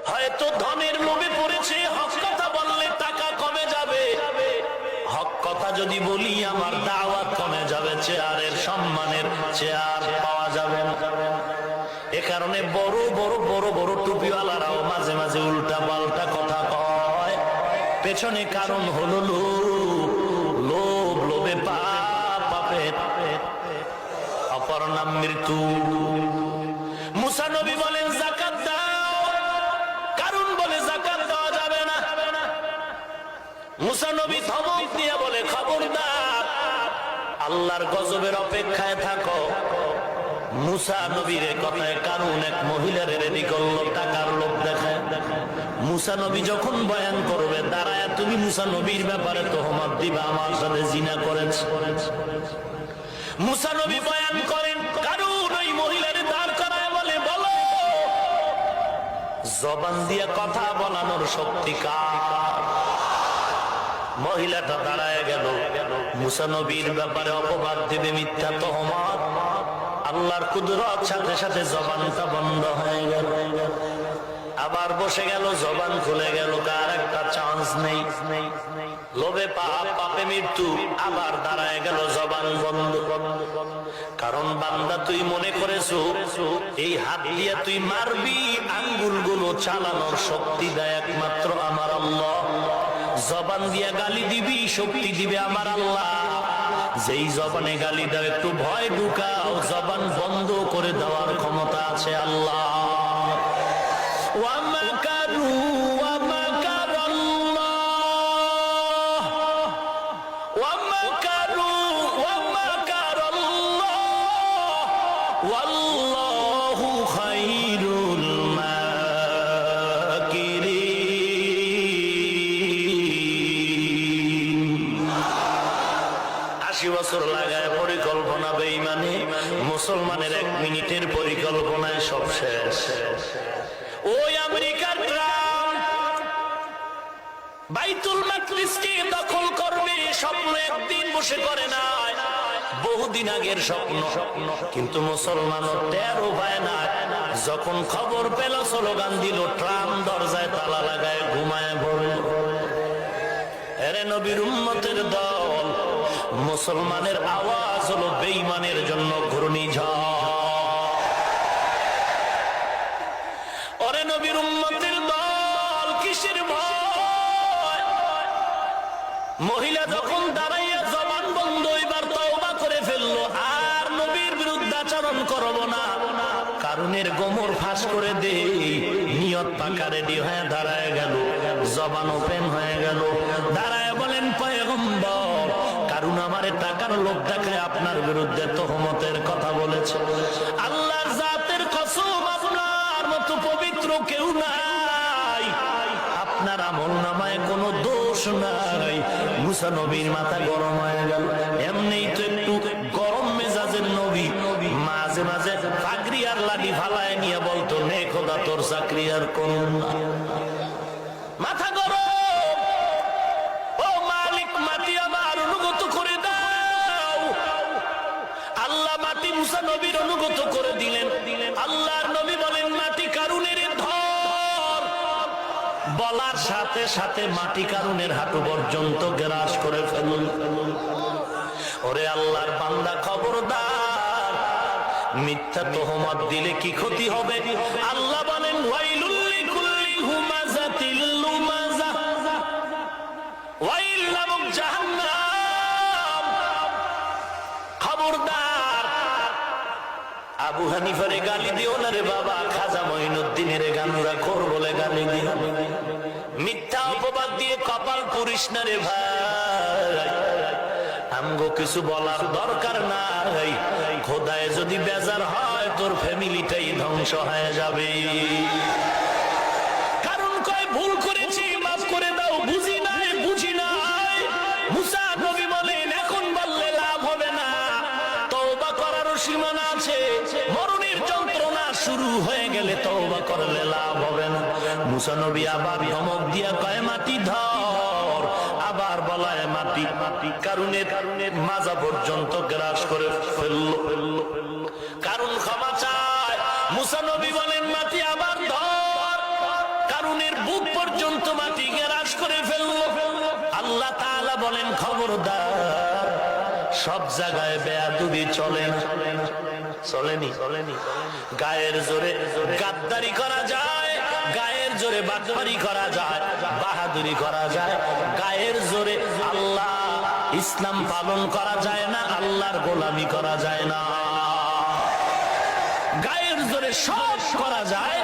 হয়তো ধনের লোভে পড়েছে, হক কথা বললে টাকা কমে যাবে, হক কথা যদি বলি আমার দাওয়াত কমে যাবে, চেয়ারের সম্মানের চেয়ার পাওয়া যাবে না। এ কারণে বড় বড় বড় বড় টুপিওয়ালারাও মাঝে মাঝে উল্টা পাল্টা কথা কয়, পেছনে কারণ হলো লোভ, লোভে পাপ, পাপে অপর নাম মৃত্যু। মুসা নবী বলেন যাকাত দাও, কারণ বলে যাকাত দেওয়া যাবে না। মুসা নবী ধমক দিয়ে বলে খবরদার, আল্লাহর গজবের অপেক্ষায় থাকো। মুসা নবীর কথায় কারণ এক মহিলার রেডি করলো টাকার লোভ দেখায়। মুসা নবী যখন বয়ান করবে দাঁড়ায় তুমি মুসা নবীর ব্যাপারে তোহমত দিবা আমার সাথে জিনা করেছে। মুসা নবী বয়ান করেন, কারণ ওই মহিলার দাঁড় করায় বলে বলো জবান দিয়ে কথা বলানোর শক্তি কার? মহিলাটা দাঁড়ায় গেল, মুসা নবীর ব্যাপারে অপবাদ দিবে, মিথ্যা তোহমত। আল্লাহর কুদরত সাথে সাথে জবানটা বন্ধ হয়ে গেল, আবার বসে গেল, জবান খুলে গেল, কার একটা চান্স নেই। লোভে পাপ, পাপে মৃত্যু, আবার দাঁড়ায় গেল, জবান বন্ধ। কারণ বান্দা তুই মনে করেছো এই হাত দিয়ে তুই মারবি, আঙ্গুলগুলো চালানোর শক্তি দেয় একমাত্র আমার আল্লাহ। জবান দিয়া গালি দিবি, শক্তি দিবে আমার আল্লাহ। যেই জবানে গালি দাও একটু ভয় ঢুকাও, জবান বন্ধ করে দেওয়ার ক্ষমতা আছে আল্লাহ। ওয়ামাকারু ওয়ামাকারাল্লাহ, ওয়ামাকারু ওয়ামাকারাল্লাহ, ওয়াল্লাহু খায়রুল মাকিরিন। 80 বছর লাগায় পরিকল্পনা বেঈমানি, মুসলমানের 1 মিনিটের পরিকল্পনায় সব শেষ। ওই আমেরিকার ট্রাম্প বাইতুল মাকদিসকে দখল করবে স্বপ্ন একদিন বসে করে না, বহুদিন আগের স্বপ্ন। কিন্তু মুসলমানও টেরও পায় না। যখন খবর পেল স্লোগান দিল, ট্রাম্প দরজায় তালা লাগায় ঘুমায় পড়ে। এরে নবীর উম্মতের দল, মুসলমানের আওয়াজ হলো বেঈমানের জন্য ঘূর্ণিঝড়। ওরে নবীর উম্মতের দল, কিসের ভয়? মহিলা যখন দাঁড়াইয়া জবান বন্ধ, এবার তওবা করে ফেললো, আর নবীর বিরুদ্ধে আচরণ করব না। কারণের গোমর ফাঁস করে দে, নিয়ত পাকা রেডি হয়ে দাঁড়ায় গেল, জবান ওপেন হয়ে গেল, দাঁড়ায় বলেন পয়গম্বর, কারণ আমারে টাকার লোভ দেখায় আপনার বিরুদ্ধে তোহমতের কথা বলেছে। আল্লাহর জাতের কসম, আপনার মতো পবিত্র কেউ নাই, আপনার আমলনামায় কোনো দোষ নাই। মুসা নবীর মাথা গরম হয়ে গেল। এমনিই তো একটু গরম মেজাজের নবী, মাঝে মাঝে পাগড়ি আর লাঠি ফালায় নিয়ে বলতো, নে খোদা তোর চাকরি আর করুন না। মাথা গরম, ও মালিক মাটি আমার অনুগত করে দাও। আল্লাহ মাটি মুসা নবীর অনুগত করে দিলেন। আল্লাহর নবী বলেন, মাটি কারুনের ধর। বলার সাথে সাথে মাটি কারুনের হাঁটু পর্যন্ত গ্রাস করে ফেলুন। ওরে আল্লাহর বান্দা খবরদার, মিথ্যা তোহমত দিলে কি ক্ষতি হবে? আল্লাহ বলেন, ওয়াইলুল লিকুল্লি হুমাযাতিল লুমাযা, ওয়াইল নামক জাহান্নাম। খবরদার, আবু হানিফারে গালি দিও না রে বাবা, খাজা মঈনুদ্দিনের গানুরা খোর বলে গালি দিও। মিথ্যা অপবাদ দিয়ে কপাল পুরিস না রে ভাই। আমগো কিছু বলার দরকার নাই, খোদায় যদি বেজার হয় তোর ফ্যামিলিটাই ধ্বংস হয়ে যাবে। কারণ কয় ভুল করেছি, মাফ করে দাও, বুঝি নাই বুঝি নাই। মুসা নবী বলেন, এখন বললে লাভ হবে না, তওবা করারও সীমানা আছে। মরণের যন্ত্রণা শুরু হয়ে গেলে তওবা করলে লাভ হবে না। মুসা নবী আবার ধমক দিয়া কয়, মাটি ধর। আবার বলায় মাটি, কারণের মাজা পর্যন্ত গ্রাস করে ফেললো। কারণ ক্ষমা চায়। মুসা নবী বলেন, মাটি আবার ধর। কারুনের বুক পর্যন্ত মাটি গ্রাস করে ফেললো। আল্লাহ তাআলা বলেন খবরদার, সব জায়গায় বেয়াদবি চলে না। চলেনি গায়ের জোরে গাদ্দারি করা যায়, গায়ের জোরে বাটপারি করা যায়, বাহাদুরি করা যায়, গায়ের জোরে আল্লাহ ইসলাম পালন করা যায় না, আল্লাহর গোলামি করা যায় না। গায়ের জোরে সব করা যায়,